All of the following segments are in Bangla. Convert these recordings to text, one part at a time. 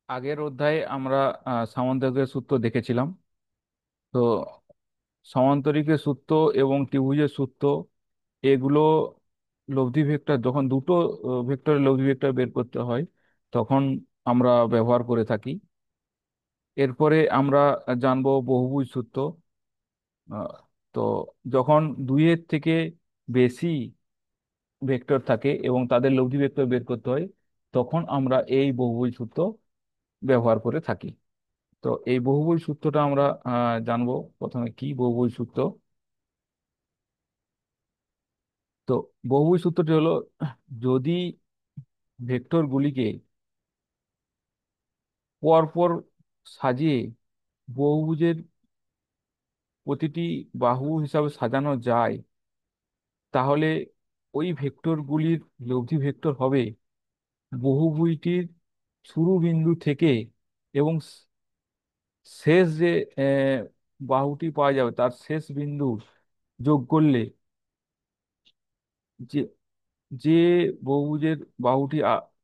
আগের অধ্যায়ে আমরা সামান্তরিকের সূত্র দেখেছিলাম। তো সমান্তরিকের সূত্র এবং ত্রিভুজের সূত্র এগুলো লব্ধি ভেক্টর যখন দুটো ভেক্টরের লব্ধি ভেক্টর বের করতে হয় তখন আমরা ব্যবহার করে থাকি। এরপরে আমরা জানবো বহুভুজ সূত্র। আহ, তো যখন দুইয়ের থেকে বেশি ভেক্টর থাকে এবং তাদের লব্ধি ভেক্টর বের করতে হয় তখন আমরা এই বহুভুজ সূত্র ব্যবহার করে থাকি। তো এই বহুভুজ সূত্রটা আমরা জানবো। প্রথমে কি বহুভুজ সূত্র? তো বহুভুজ সূত্রটি হলো, যদি ভেক্টর গুলিকে পরপর সাজিয়ে বহুভুজের প্রতিটি বাহু হিসাবে সাজানো যায় তাহলে ওই ভেক্টর গুলির লব্ধি ভেক্টর হবে বহুভুজটির শুরু বিন্দু থেকে এবং শেষ যে বাহুটি পাওয়া যাবে তার শেষ বিন্দু যোগ করলে যে যে বহুভুজের বাহুটি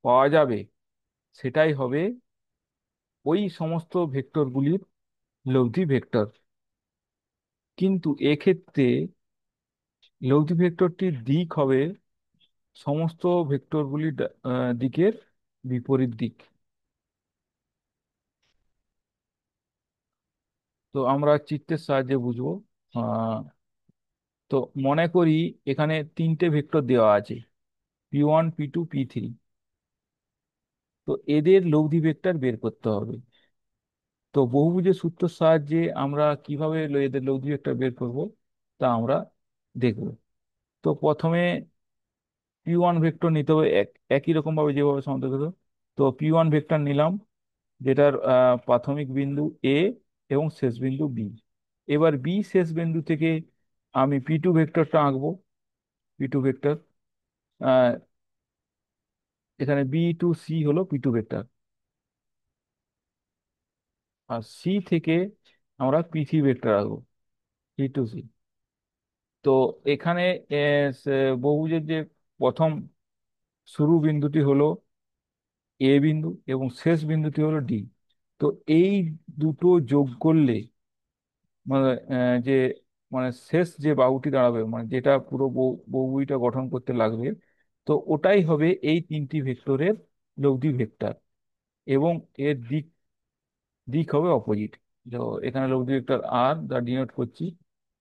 পাওয়া যাবে সেটাই হবে ওই সমস্ত ভেক্টরগুলির লব্ধি ভেক্টর। কিন্তু এক্ষেত্রে লব্ধি ভেক্টরটির দিক হবে সমস্ত ভেক্টরগুলির দিকের বিপরীত দিক। তো আমরা চিত্রের সাহায্যে বুঝবো। আহ, তো মনে করি এখানে তিনটে ভেক্টর দেওয়া আছে, P1 P2 P3। তো এদের লব্ধি ভেক্টর বের করতে হবে। তো বহুভুজের সূত্রের সাহায্যে আমরা কিভাবে এদের লব্ধি ভেক্টর বের করব তা আমরা দেখব। তো প্রথমে P1 ভেক্টর নিতে হবে একই রকম ভাবে যেভাবে সমান্তরাল। তো P1 ভেক্টর নিলাম, যেটার প্রাথমিক বিন্দু এ এবং শেষ বিন্দু বি। এবার বি শেষ বিন্দু থেকে আমি P2 ভেক্টরটা আঁকবো। P2 ভেক্টর এখানে B2C হলো P2 ভেক্টর, আর সি থেকে আমরা P3 ভেক্টর আঁকবো, P2C। তো এখানে বহুভুজের যে প্রথম শুরু বিন্দুটি হলো এ বিন্দু এবং শেষ বিন্দুটি হলো ডি। তো এই দুটো যোগ করলে মানে যে মানে শেষ যে বাহুটি দাঁড়াবে, মানে যেটা পুরো বহুভুজটা গঠন করতে লাগবে, তো ওটাই হবে এই তিনটি ভেক্টরের লব্ধি ভেক্টর। এবং এর দিক দিক হবে অপোজিট। তো এখানে লব্ধি ভেক্টর আর যা ডিনোট করছি,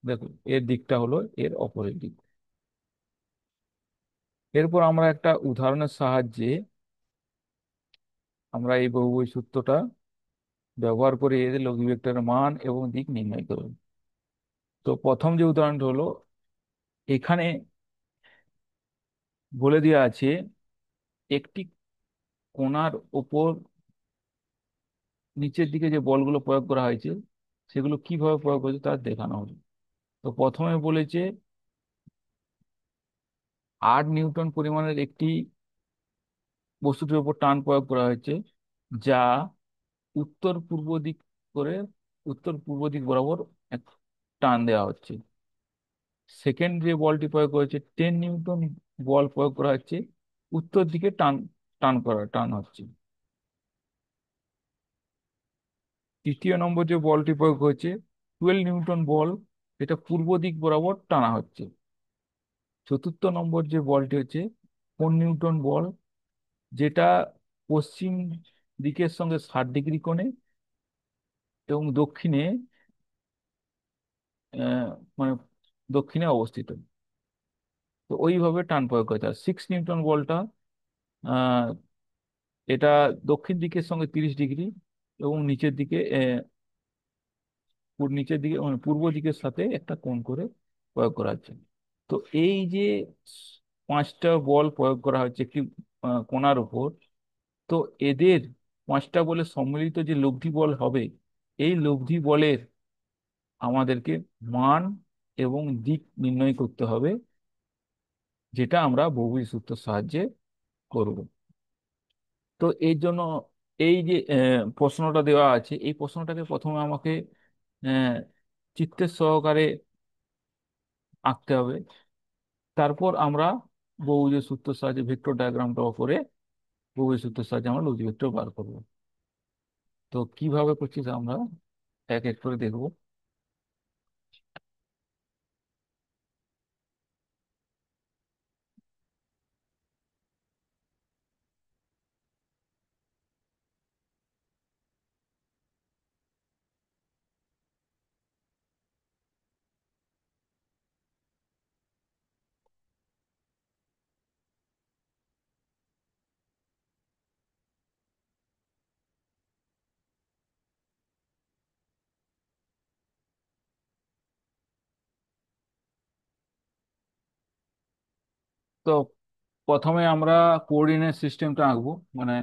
দেখো এর দিকটা হলো এর অপোজিট দিক। এরপর আমরা একটা উদাহরণের সাহায্যে আমরা এই বহুভুজ সূত্রটা ব্যবহার করে এদের লঘু ভেক্টরের মান এবং দিক নির্ণয় করব। তো প্রথম যে উদাহরণটা হলো, এখানে বলে দেওয়া আছে একটি কোণার উপর নিচের দিকে যে বলগুলো প্রয়োগ করা হয়েছে সেগুলো কিভাবে প্রয়োগ হয়েছে তা দেখানো হলো। তো প্রথমে বলেছে 8 নিউটন পরিমাণের একটি বস্তুটির উপর টান প্রয়োগ করা হয়েছে, যা উত্তর পূর্ব দিক করে উত্তর পূর্ব দিক বরাবর এক টান দেওয়া হচ্ছে। সেকেন্ড যে বলটি প্রয়োগ করেছে 10 নিউটন বল প্রয়োগ করা হচ্ছে, উত্তর দিকে টান টান হচ্ছে। তৃতীয় নম্বর যে বলটি প্রয়োগ হয়েছে 12 নিউটন বল, এটা পূর্ব দিক বরাবর টানা হচ্ছে। চতুর্থ নম্বর যে বলটি হচ্ছে 4 নিউটন বল, যেটা পশ্চিম দিকের সঙ্গে 60 ডিগ্রি কোণে এবং দক্ষিণে মানে দক্ষিণে অবস্থিত। তো ওইভাবে টান প্রয়োগ করেছে। আর 6 নিউটন বলটা আহ, এটা দক্ষিণ দিকের সঙ্গে 30 ডিগ্রি এবং নিচের দিকে মানে পূর্ব দিকের সাথে একটা কোণ করে প্রয়োগ করা হচ্ছে। তো এই যে পাঁচটা বল প্রয়োগ করা হচ্ছে একটি কোণার উপর, তো এদের পাঁচটা বলের সম্মিলিত যে লব্ধি বল হবে, এই লব্ধি বলের আমাদেরকে মান এবং দিক নির্ণয় করতে হবে, যেটা আমরা বহুভুজ সূত্রের সাহায্যে করব। তো এর জন্য এই যে প্রশ্নটা দেওয়া আছে, এই প্রশ্নটাকে প্রথমে আমাকে আহ, চিত্রের সহকারে আঁকতে হবে। তারপর আমরা বহুভুজের সূত্রের সাহায্যে ভেক্টর ডায়াগ্রামটা করে বহুভুজের সূত্রের সাহায্যে আমরা লব্ধি ভেক্টর বার করবো। তো কিভাবে করছিস আমরা এক এক করে দেখবো। তো প্রথমে আমরা কোঅর্ডিনেট সিস্টেমটা আঁকবো, মানে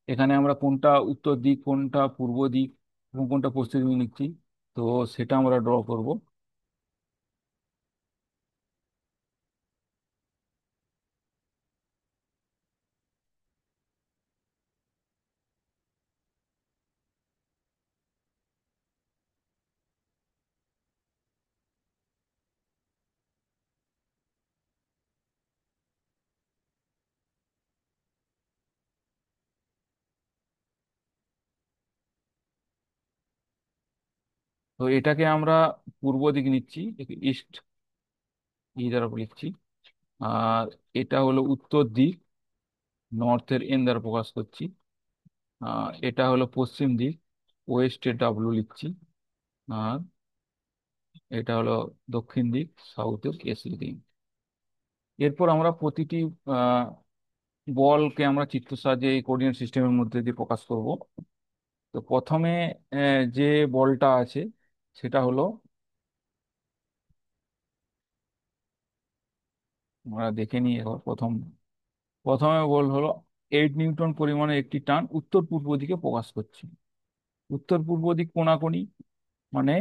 এখানে আমরা কোনটা উত্তর দিক, কোনটা পূর্ব দিক এবং কোনটা পশ্চিম দিক নিচ্ছি। তো সেটা আমরা ড্র করব। তো এটাকে আমরা পূর্ব দিক নিচ্ছি, ইস্ট ই দ্বারা লিখছি। আর এটা হলো উত্তর দিক, নর্থের এন দ্বারা প্রকাশ করছি। এটা হলো পশ্চিম দিক, ওয়েস্টের ডাব্লু লিখছি। আর এটা হলো দক্ষিণ দিক, সাউথের এস লিখি। এরপর আমরা প্রতিটি আহ, বলকে আমরা চিত্র সাহায্যে এই কোঅর্ডিনেট সিস্টেমের মধ্যে দিয়ে প্রকাশ করব। তো প্রথমে যে বলটা আছে সেটা হলো, আমরা দেখে নিই এবার। প্রথমে বল হলো 8 নিউটন পরিমাণে একটি টান উত্তর পূর্ব দিকে প্রকাশ করছে। উত্তর পূর্ব দিক কোণাকুণি, মানে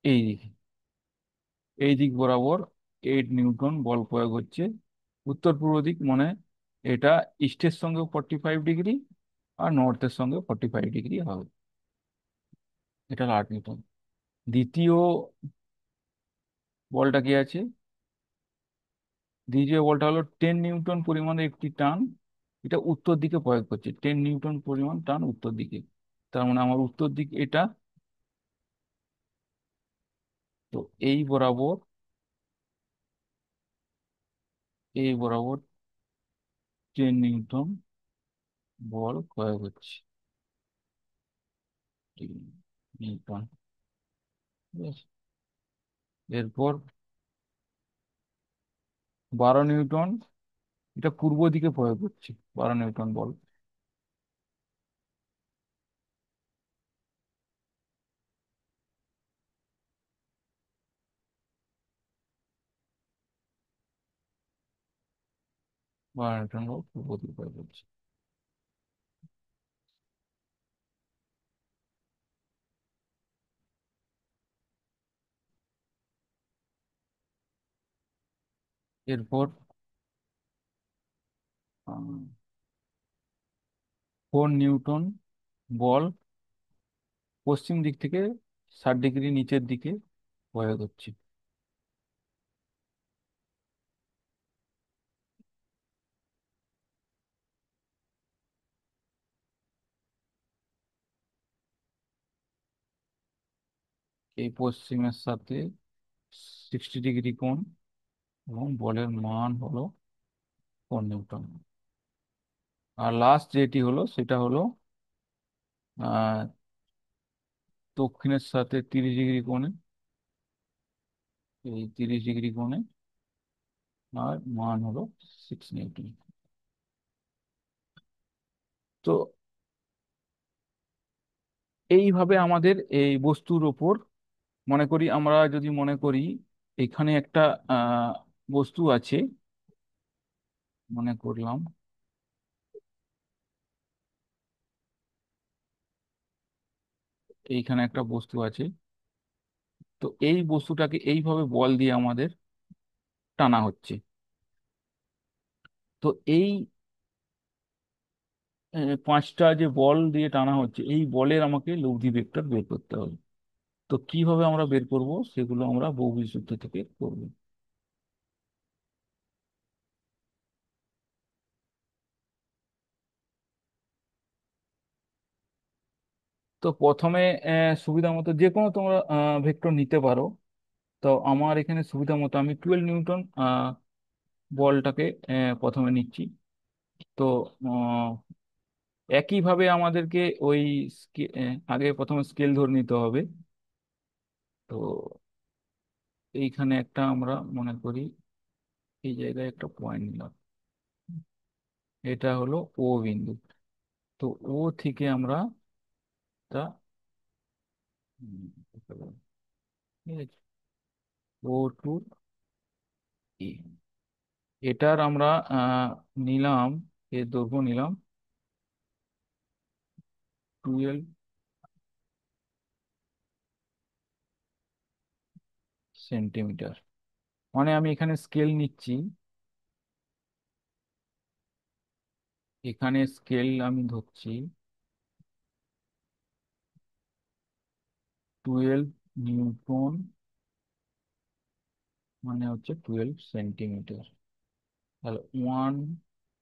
এই দিকে, এই দিক বরাবর 8 নিউটন বল প্রয়োগ হচ্ছে। উত্তর পূর্ব দিক মানে এটা ইস্টের সঙ্গে 45 ডিগ্রি আর নর্থের সঙ্গে 45 ডিগ্রি হবে। এটা হলো 8 নিউটন। দ্বিতীয় বলটা কি আছে? দ্বিতীয় বলটা হলো 10 নিউটন পরিমাণে একটি টান, এটা উত্তর দিকে প্রয়োগ করছে। 10 নিউটন পরিমাণ টান উত্তর দিকে, তার মানে আমার উত্তর দিক এটা। তো এই বরাবর 10 নিউটন বল প্রয়োগ হচ্ছে। 10 নিউটন, ঠিক আছে। এরপর 12 নিউটন, এটা পূর্ব দিকে প্রয়োগ হচ্ছে, 12 নিউটন বল। 12 নিউটন বল পূর্ব দিকে প্রয়োগ হচ্ছে। এরপর 4 নিউটন বল পশ্চিম দিক থেকে 60 ডিগ্রি নিচের দিকে প্রয়োগ হচ্ছে। এই পশ্চিমের সাথে 60 ডিগ্রি কোণ, এবং বলের মান হলো 4 নিউটন। আর লাস্ট যেটি হলো সেটা হলো আহ দক্ষিণের সাথে 30 ডিগ্রি কোণে, এই 30 ডিগ্রি কোণে, আর মান হলো 6 নিউটন। তো এইভাবে আমাদের এই বস্তুর ওপর, মনে করি আমরা যদি মনে করি এখানে একটা আহ বস্তু আছে, মনে করলাম এইখানে একটা বস্তু আছে। তো এই বস্তুটাকে এইভাবে বল দিয়ে আমাদের টানা হচ্ছে। তো এই পাঁচটা যে বল দিয়ে টানা হচ্ছে, এই বলের আমাকে লব্ধি ভেক্টর বের করতে হবে। তো কিভাবে আমরা বের করব সেগুলো আমরা বহুবীজ সূত্র থেকে করব। তো প্রথমে সুবিধা মতো যে কোনো তোমরা ভেক্টর নিতে পারো। তো আমার এখানে সুবিধা মতো আমি 12 নিউটন বলটাকে প্রথমে নিচ্ছি। তো আহ, একইভাবে আমাদেরকে ওই আগে প্রথমে স্কেল ধরে নিতে হবে। তো এইখানে একটা আমরা মনে করি এই জায়গায় একটা পয়েন্ট নিলাম, এটা হলো ও বিন্দু। তো ও থেকে আমরা তা ঠিক আছে, ও টু এ, এটার আমরা নিলাম, এর দৈর্ঘ্য নিলাম 12 সেন্টিমিটার। মানে আমি এখানে স্কেল নিচ্ছি, এখানে স্কেল আমি ধরছি 12 নিউটন, মানে হচ্ছে 12 সেন্টিমিটার। তাহলে 1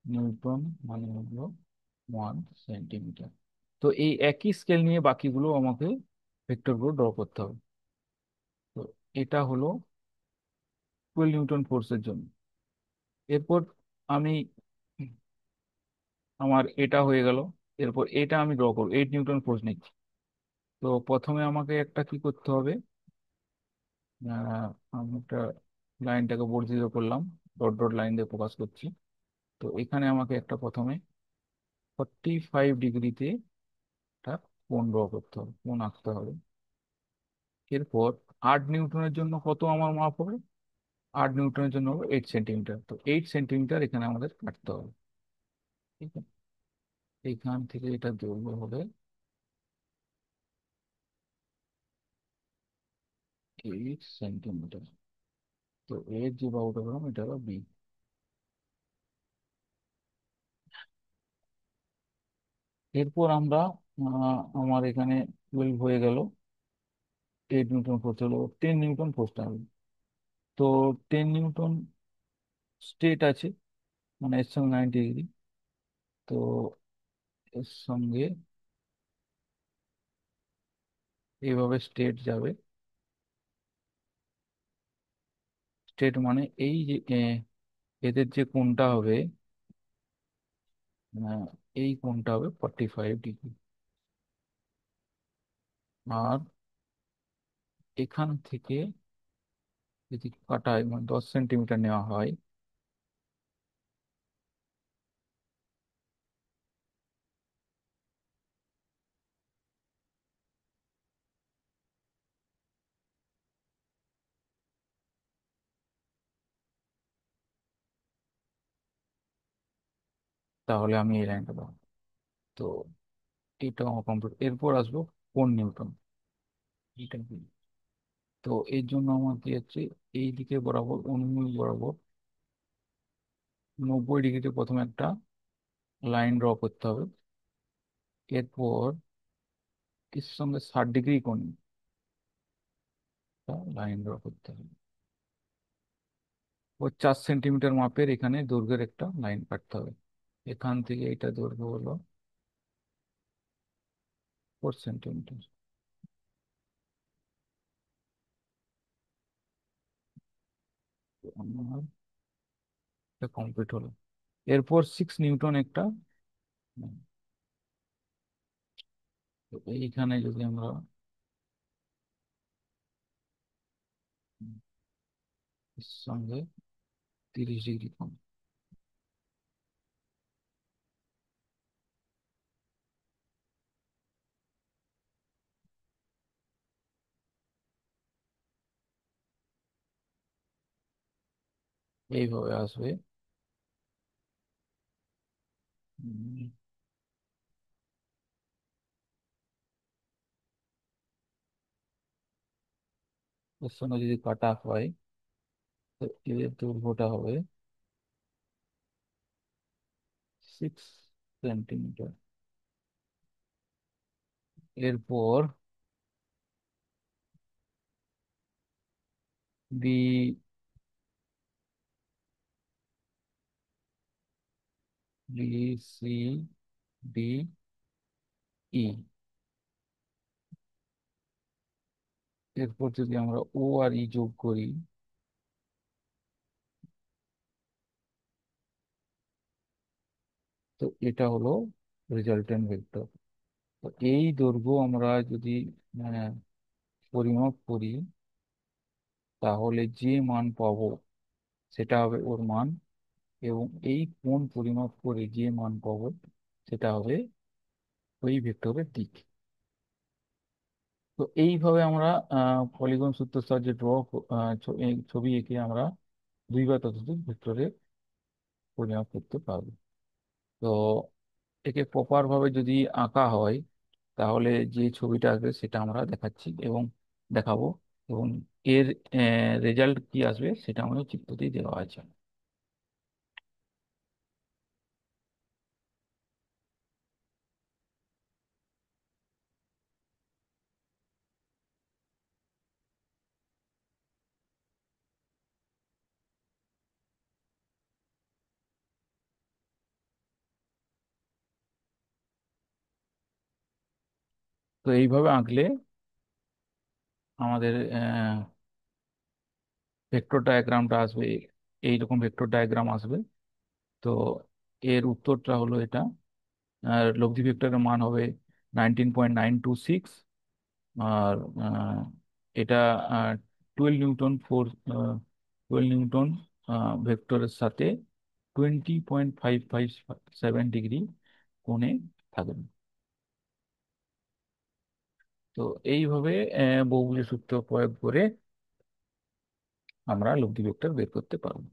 নিউটন মানে হলো 1 সেন্টিমিটার। তো এই একই স্কেল নিয়ে বাকিগুলো আমাকে ভেক্টরগুলো ড্র করতে হবে। তো এটা হলো 12 নিউটন ফোর্সের জন্য। এরপর আমি, আমার এটা হয়ে গেল। এরপর এটা আমি ড্র করবো, 8 নিউটন ফোর্স নিচ্ছি। তো প্রথমে আমাকে একটা কি করতে হবে, আমি একটা লাইনটাকে বর্ধিত করলাম, ডট ডট লাইন দিয়ে প্রকাশ করছি। তো এখানে আমাকে একটা প্রথমে 45 ডিগ্রিতে একটা কোণ ড্র করতে হবে, কোণ আঁকতে হবে। এরপর 8 নিউটনের জন্য কত আমার মাপ হবে, 8 নিউটনের জন্য হবে 8 সেন্টিমিটার। তো 8 সেন্টিমিটার এখানে আমাদের কাটতে হবে। ঠিক আছে, এইখান থেকে এটা দৈর্ঘ্য হবে 8 সেন্টিমিটার। তো এর যে বাহুটা পেলাম এটা হলো বি। এরপর আমরা আমার এখানে 12 হয়ে গেল, 8 নিউটন ফোর্স হলো, 10 নিউটন ফোর্সটা হবে। তো 10 নিউটন স্ট্রেট আছে, মানে এর সঙ্গে 90 ডিগ্রি। তো এর সঙ্গে এইভাবে স্ট্রেট যাবে। স্ট্রেট মানে এই যে এদের যে কোণটা হবে, আহ, এই কোণটা হবে 45 ডিগ্রি। আর এখান থেকে যদি কাটায় মানে 10 সেন্টিমিটার নেওয়া হয়, তাহলে আমি এই লাইনটা পাবো। তো এটা আমার কমপ্লিট। এরপর আসবো কোণ নিউটন, এটা কি? তো এর জন্য আমার কি হচ্ছে, এই দিকে বরাবর অনুভূমিক বরাবর 90 ডিগ্রিতে প্রথমে একটা লাইন ড্র করতে হবে। এরপর এর সঙ্গে 60 ডিগ্রি কোণে একটা লাইন ড্র করতে হবে। ও 4 সেন্টিমিটার মাপের এখানে দৈর্ঘ্যের একটা লাইন কাটতে হবে। এখান থেকে এটা দৈর্ঘ্য হলো 4 সেন্টিমিটার। আমার এটা কমপ্লিট হলো। এরপর 6 নিউটন একটা, তো এইখানে যদি আমরা এর সঙ্গে 30 ডিগ্রি কোণ, এইভাবে আসবে। উম, এর সঙ্গে যদি কাটা হয়, তো এর দৈর্ঘ্যটা হবে 6 সেন্টিমিটার। এরপর বি, বি, সি, ডি, ই। এরপর যদি আমরা ও আর ই যোগ করি, তো এটা হলো রেজাল্টেন্ট ভেক্টর। তো এই দৈর্ঘ্য আমরা যদি আহ, পরিমাপ করি, তাহলে যে মান পাবো সেটা হবে ওর মান, এবং এই কোণ পরিমাপ করে যে মান পাবো সেটা হবে ওই ভেক্টরের দিক। তো এইভাবে আমরা পলিগন সূত্রের সাহায্যে ছবি এঁকে আমরা দুই বা ততোধিক ভেক্টরের পরিমাপ করতে পারবো। তো একে প্রপার ভাবে যদি আঁকা হয়, তাহলে যে ছবিটা আসবে সেটা আমরা দেখাচ্ছি এবং দেখাবো, এবং এর রেজাল্ট কি আসবে সেটা আমাদের চিত্রতেই দেওয়া আছে। তো এইভাবে আঁকলে আমাদের ভেক্টর ডায়াগ্রামটা আসবে, এইরকম ভেক্টর ডায়াগ্রাম আসবে। তো এর উত্তরটা হলো এটা। আর লব্ধি ভেক্টরের মান হবে 19.926। আর এটা 12 নিউটন ভেক্টরের সাথে 20.557 ডিগ্রি কোণে থাকবে। তো এইভাবে বহুভুজ সূত্র প্রয়োগ করে আমরা লব্ধি ভেক্টর বের করতে পারবো।